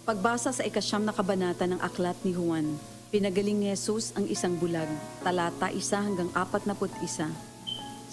Pagbasa sa ikasyam na kabanata ng aklat ni Juan, pinagaling ni Jesus ang isang bulag, talata 1 hanggang 41.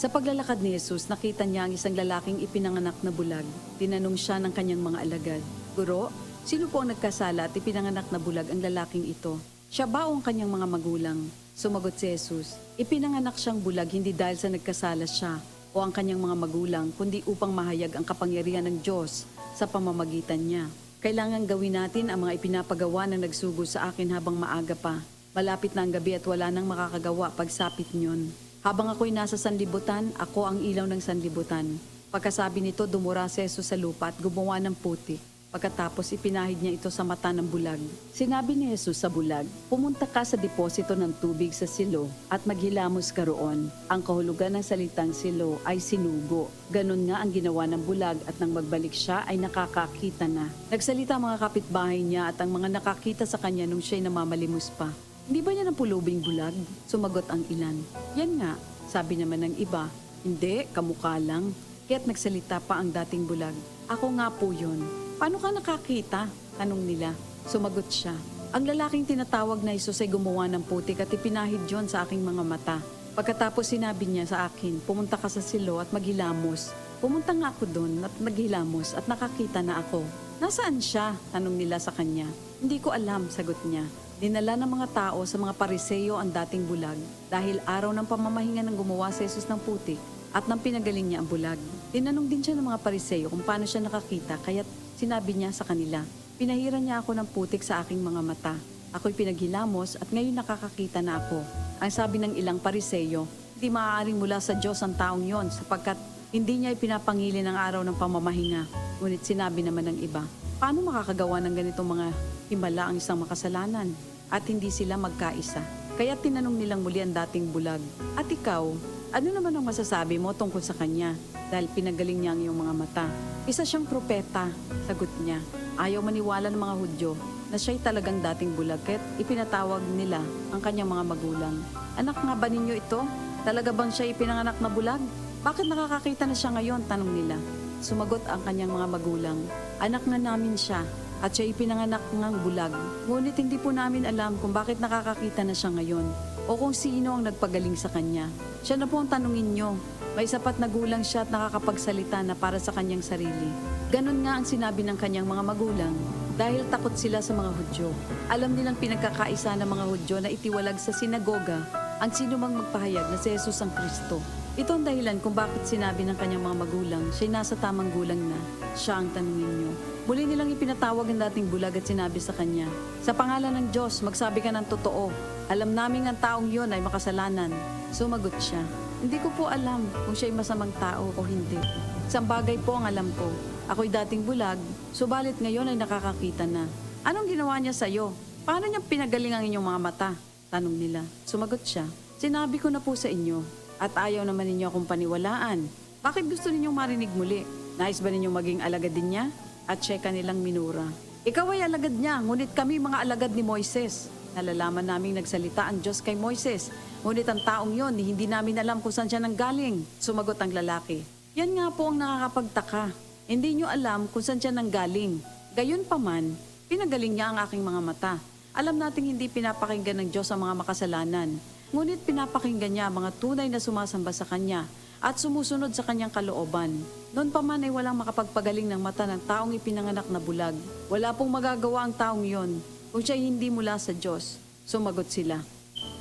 Sa paglalakad ni Jesus, nakita niya ang isang lalaking ipinanganak na bulag. Tinanong siya ng kanyang mga alagad, "Guro, sino po ang nagkasala at ipinanganak na bulag ang lalaking ito? Siya ba o ang kanyang mga magulang?" Sumagot si Jesus, "Ipinanganak siyang bulag hindi dahil sa nagkasala siya o ang kanyang mga magulang, kundi upang mahayag ang kapangyarihan ng Diyos sa pamamagitan niya. Kailangan gawin natin ang mga ipinapagawa na nagsugo sa akin habang maaga pa. Malapit na ang gabi at wala nang makakagawa pagsapit niyon. Habang ako'y nasa sanlibutan, ako ang ilaw ng sanlibutan." Pagkasabi nito, dumura si Jesus sa lupa at gumawa ng putik. Pagkatapos ipinahid niya ito sa mata ng bulag. Sinabi ni Jesus sa bulag, "Pumunta ka sa deposito ng tubig sa silo at maghilamos ka roon." Ang kahulugan ng salitang silo ay sinugo. Ganon nga ang ginawa ng bulag at nang magbalik siya ay nakakakita na. Nagsalita ang mga kapitbahay niya at ang mga nakakita sa kanya nung siya'y namamalimos pa. "Hindi ba niya napulubing bulag?" Sumagot ang ilan. "Yan nga," sabi naman ng iba. "Hindi, kamukha lang." Kaya't nagsalita pa ang dating bulag, "Ako nga po yun." "Paano ka nakakita?" tanong nila. Sumagot siya, "Ang lalaking tinatawag na Jesus ay gumawa ng putik at ipinahid yon sa aking mga mata. Pagkatapos sinabi niya sa akin, pumunta ka sa silo at maghilamos. Pumunta nga ako doon at maghilamos at nakakita na ako." "Nasaan siya?" tanong nila sa kanya. "Hindi ko alam," sagot niya. Dinala ng mga tao sa mga Pariseo ang dating bulag dahil araw ng pamamahinga ng gumawa si Jesus ng putik at nang pinagaling niya ang bulag. Tinanong din siya ng mga Pariseo kung paano siya nakakita, kaya't sinabi niya sa kanila, "Pinahiran niya ako ng putik sa aking mga mata. Ako'y pinaghilamos at ngayon nakakakita na ako." Ang sabi ng ilang Pariseo, "Hindi maaaring mula sa Diyos ang taong yon sapagkat hindi niya ipinapangili ng araw ng pamamahinga." Ngunit sinabi naman ng iba, "Paano makakagawa ng ganitong mga himala ang isang makasalanan?" At hindi sila magkaisa. Kaya tinanong nilang muli ang dating bulag, "At ikaw, ano naman ang masasabi mo tungkol sa kanya? Dahil pinagaling niya ang iyong mga mata." "Isa siyang propeta," sagot niya. Ayaw maniwala ng mga Hudyo na siya'y talagang dating bulag, kaya't ipinatawag nila ang kanyang mga magulang. "Anak nga ba ninyo ito? Talaga bang siya ipinanganak na bulag? Bakit nakakakita na siya ngayon?" tanong nila. Sumagot ang kanyang mga magulang, "Anak na namin siya at siya ipinanganak ng bulag. Ngunit hindi po namin alam kung bakit nakakakita na siya ngayon o kung sino ang nagpagaling sa kanya. Siya na po ang tanungin nyo. May sapat na gulang siya at nakakapagsalita na para sa kanyang sarili." Ganon nga ang sinabi ng kanyang mga magulang dahil takot sila sa mga Hudyo. Alam nilang pinagkakaisa ng mga Hudyo na itiwalag sa sinagoga ang sino mang magpahayag na si Jesus ang Kristo. Ito ang dahilan kung bakit sinabi ng kanyang mga magulang, "Siya'y nasa tamang gulang na, siya ang tanungin nyo." Muli nilang ipinatawag ang dating bulag at sinabi sa kanya, "Sa pangalan ng Diyos, magsabi ka ng totoo. Alam namin ang taong yon ay makasalanan." Sumagot siya, "Hindi ko po alam kung siya'y masamang tao o hindi. Isang bagay po ang alam ko. Ako'y dating bulag, subalit ngayon ay nakakakita na." "Anong ginawa niya sa iyo? Paano niya pinagaling ang inyong mga mata?" tanong nila. Sumagot siya, "Sinabi ko na po sa inyo at ayaw naman ninyo akong paniwalaan. Bakit gusto ninyong marinig muli? Nais ba ninyong maging alagad din niya?" At siya kanilang minura. "Ikaw ay alagad niya, ngunit kami mga alagad ni Moises. Nalalaman naming nagsalita ang Diyos kay Moises, ngunit ang taong yon, hindi namin alam kung saan siya nanggaling." Sumagot ang lalaki, "Yan nga po ang nakakapagtaka. Hindi nyo alam kung saan siya nanggaling. Gayon pa man, pinagaling niya ang aking mga mata. Alam nating hindi pinapakinggan ng Diyos ang mga makasalanan, ngunit pinapakinggan niya ang mga tunay na sumasamba sa Kanya at sumusunod sa Kanyang kalooban. Noon pa man ay walang makapagpagaling ng mata ng taong ipinanganak na bulag. Wala pong magagawa ang taong yon kung siya hindi mula sa Diyos." Sumagot sila,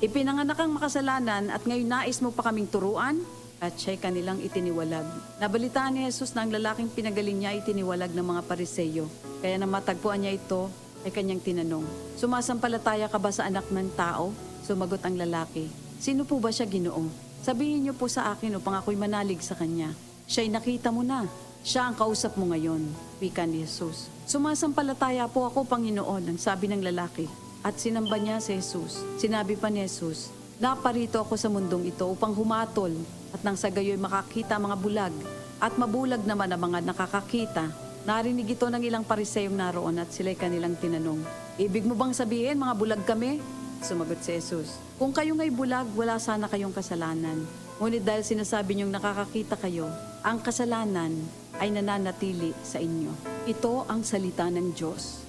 "Ipinanganak ang makasalanan at ngayon nais mo pa kaming turuan?" At siya'y kanilang itiniwalag. Nabalitaan ni Jesus na ang lalaking pinagaling niya itiniwalag ng mga Pariseo. Kaya nang matagpuan niya ito, ay kanyang tinanong, "Sumasampalataya ka ba sa anak ng tao?" Sumagot ang lalaki, "Sino po ba siya, Ginoo? Sabihin niyo po sa akin upang ako'y manalig sa kanya." "Siya'y nakita mo na. Siya ang kausap mo ngayon," wika ni Jesus. "Sumasampalataya po ako, Panginoon," ang sabi ng lalaki. At sinamba niya si Jesus. Sinabi pa ni Jesus, "Naparito ako sa mundong ito upang humatol at nang sa gayoy makakita ang mga bulag at mabulag naman ang mga nakakakita." Narinig ito ng ilang Pariseyong naroon at sila'y kanilang tinanong, "Ibig mo bang sabihin mga bulag kami?" Sumagot si Jesus, "Kung kayo nga'y bulag, wala sana kayong kasalanan. Ngunit dahil sinasabi niyong nakakakita kayo, ang kasalanan ay nananatili sa inyo." Ito ang salita ng Diyos.